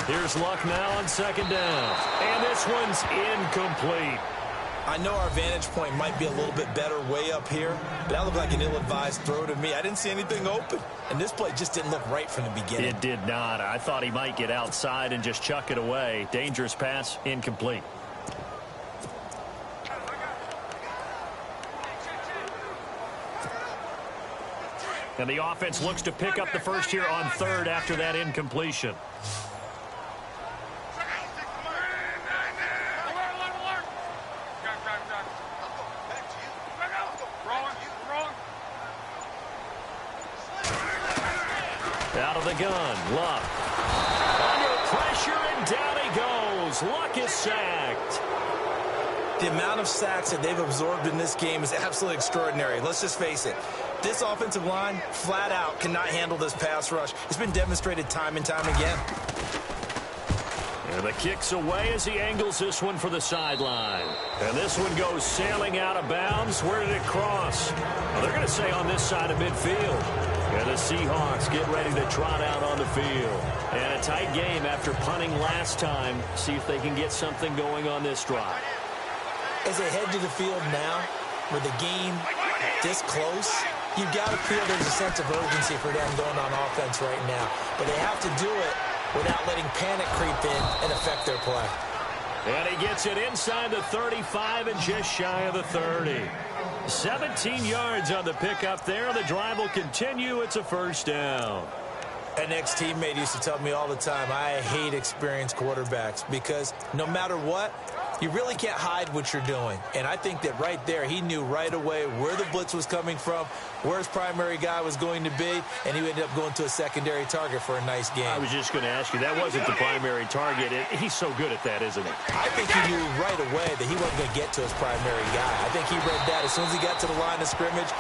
Here's Luck now on second down. And this one's incomplete.
I know our vantage point might be a little bit better way up here, but that looked like an ill-advised throw to me. I didn't see anything open, and this play just didn't look right from the beginning.
It did not. I thought he might get outside and just chuck it away. Dangerous pass, incomplete. And the offense looks to pick up the first here on third after that incompletion. Out of the gun, Luck. Under pressure, and down he goes. Luck is sacked.
The amount of sacks that they've absorbed in this game is absolutely extraordinary. Let's just face it. This offensive line, flat out, cannot handle this pass rush. It's been demonstrated time and time again.
And the kick's away as he angles this one for the sideline. And this one goes sailing out of bounds. Where did it cross? Well, they're going to say on this side of midfield. And the Seahawks get ready to trot out on the field. And a tight game after punting last time. See if they can get something going on this drive.
As they head to the field now, with the game this close, you've got to feel there's a sense of urgency for them going on offense right now. But they have to do it without letting panic creep in and affect their play.
And he gets it inside the 35 and just shy of the 30. 17 yards on the pickup there. The drive will continue. It's a first down.
An ex-teammate used to tell me all the time, I hate experienced quarterbacks because no matter what, you really can't hide what you're doing. And I think that right there, he knew right away where the blitz was coming from, where his primary guy was going to be, and he ended up going to a secondary target for a nice game.
I was just going to ask you, that wasn't the primary target. He's so good at that, isn't he?
I think he knew right away that he wasn't going to get to his primary guy. I think he read that as soon as he got to the line of scrimmage,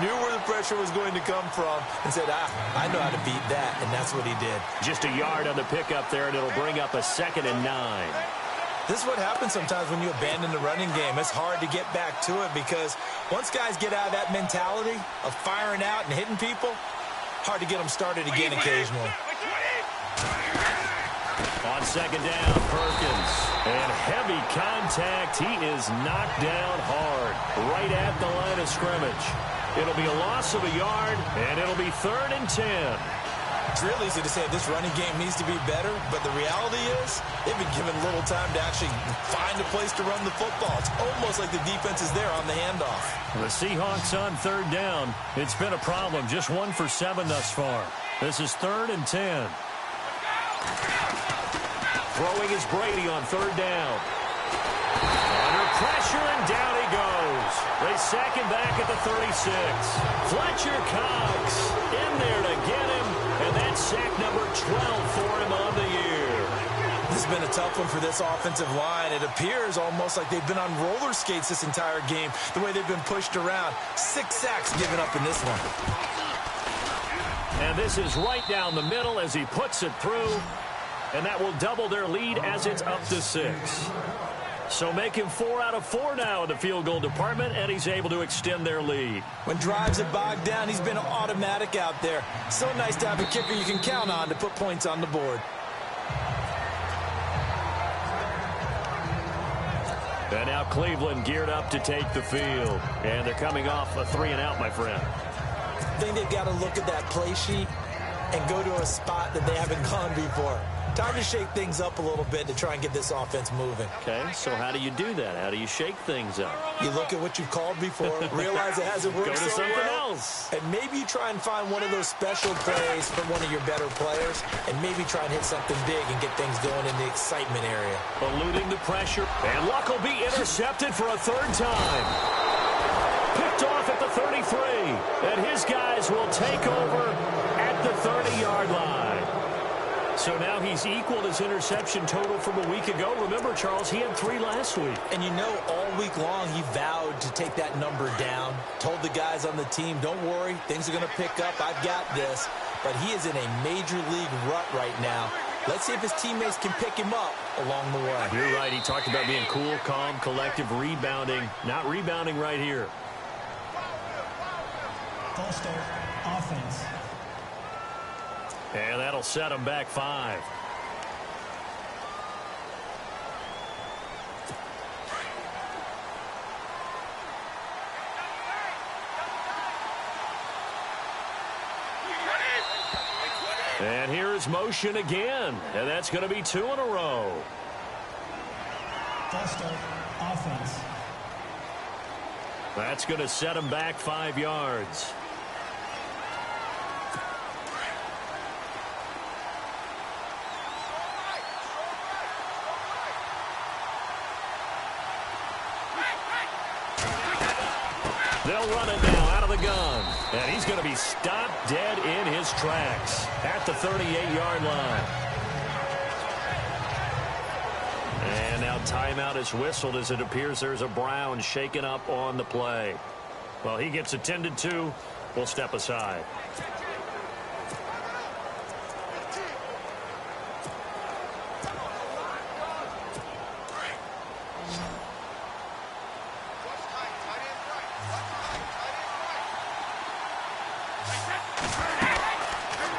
knew where the pressure was going to come from, and said, I know how to beat that, and that's what he did.
Just a yard on the pickup there, and it'll bring up a 2nd and 9.
This is what happens sometimes when you abandon the running game. It's hard to get back to it because once guys get out of that mentality of firing out and hitting people, hard to get them started again occasionally.
On second down, Perkins. And heavy contact. He is knocked down hard right at the line of scrimmage. It'll be a loss of a yard, and it'll be 3rd and 10.
It's real easy to say this running game needs to be better, but the reality is they've been given little time to actually find a place to run the football. It's almost like the defense is there on the handoff.
The Seahawks on 3rd down. It's been a problem. Just 1 for 7 thus far. This is 3rd and 10. Throwing is Brady on 3rd down. Under pressure, and down he goes. They sack him back at the 36. Fletcher Cox in there to get him. And that's sack number 12 for him on the year.
This has been a tough one for this offensive line. It appears almost like they've been on roller skates this entire game, the way they've been pushed around. 6 sacks given up in this one.
And this is right down the middle as he puts it through. And that will double their lead as it's up to 6. So make him 4 out of 4 now in the field goal department, and he's able to extend their lead.
When drives have bogged down, he's been automatic out there. So nice to have a kicker you can count on to put points on the board.
And now Cleveland geared up to take the field. And they're coming off a 3-and-out, my friend.
I think they've got to look at that play sheet and go to a spot that they haven't gone before. Time to shake things up a little bit to try and get this offense moving.
Okay, so how do you do that? How do you shake things up?
You look at what you've called before, realize it hasn't worked
Go to
so
something
well,
else.
and maybe you try and find one of those special plays for one of your better players, and maybe try and hit something big and get things going in the excitement area.
Eluding the pressure, and Luck will be intercepted for a third time. Picked off at the 33, and his guys will take over at the 30-yard line. So now he's equaled his interception total from a week ago. Remember, Charles, he had 3 last week.
And you know, all week long he vowed to take that number down. Told the guys on the team, don't worry, things are going to pick up. I've got this. But he is in a major league rut right now. Let's see if his teammates can pick him up along the way.
You're right. He talked about being cool, calm, collective, rebounding. Not rebounding right here.
False start, offense.
And that'll set him back 5. And here's motion again. And that's going to be 2 in a row.
False start, offense.
That's going to set him back 5 yards. They'll run it now out of the gun. And he's going to be stopped dead in his tracks at the 38-yard line. And now timeout is whistled as it appears there's a Brown shaken up on the play. Well, he gets attended to. We'll step aside.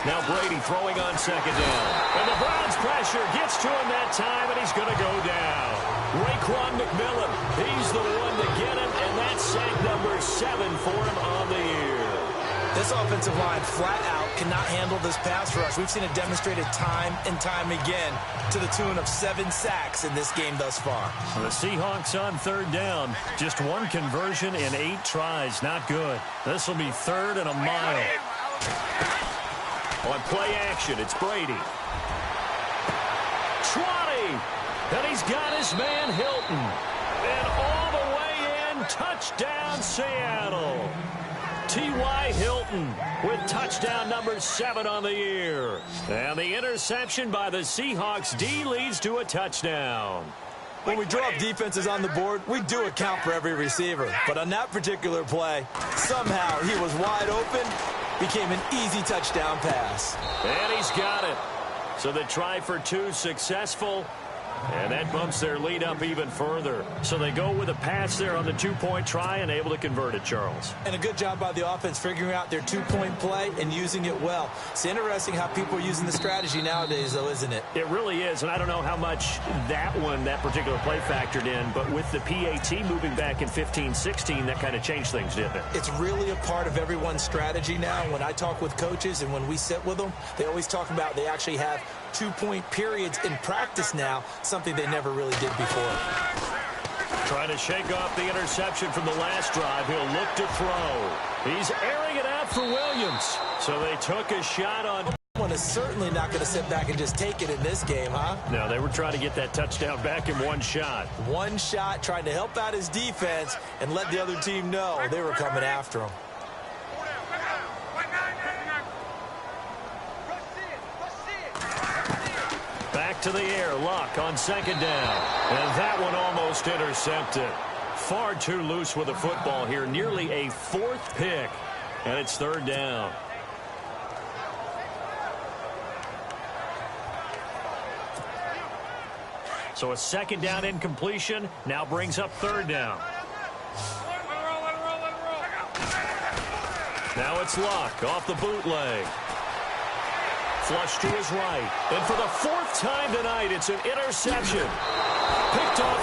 Now Brady throwing on second down. And the Browns pressure gets to him that time, and he's going to go down. Raekwon McMillan, he's the one to get him, and that's sack number 7 for him on the year.
This offensive line flat out cannot handle this pass rush. We've seen it demonstrated time and time again to the tune of 7 sacks in this game thus far.
The Seahawks on third down. Just 1 conversion in 8 tries. Not good. This will be 3rd and a mile. On play action, it's Brady. 20. And he's got his man Hilton. And all the way in, touchdown Seattle. T.Y. Hilton with touchdown number 7 on the year. And the interception by the Seahawks D leads to a touchdown.
When we draw up defenses on the board, we do account for every receiver. But on that particular play, somehow he was wide open, became an easy touchdown pass.
And he's got it. So the try for 2 successful. And that bumps their lead up even further. So they go with a pass there on the 2-point try and able to convert it, Charles.
And a good job by the offense figuring out their 2-point play and using it well. It's interesting how people are using the strategy nowadays, though, isn't it?
It really is, and I don't know how much that particular play factored in, but with the PAT moving back in 15-16, that kind of changed things, didn't it?
It's really a part of everyone's strategy now. When I talk with coaches and when we sit with them, they always talk about they actually have 2-point periods in practice now, something they never really did before.
Trying to shake off the interception from the last drive. He'll look to throw. He's airing it out for Williams. So they took a shot on.
One is certainly not going to sit back and just take it in this game, huh?
No, they were trying to get that touchdown back in 1 shot.
1 shot, trying to help out his defense and let the other team know they were coming after him.
Back to the air, Luck on second down. And that one almost intercepted. Far too loose with the football here. Nearly a 4th pick. And it's 3rd down. So a 2nd down incompletion now brings up 3rd down. Now it's Luck off the bootleg. Flush to his right. And for the 4th time tonight, it's an interception. Picked off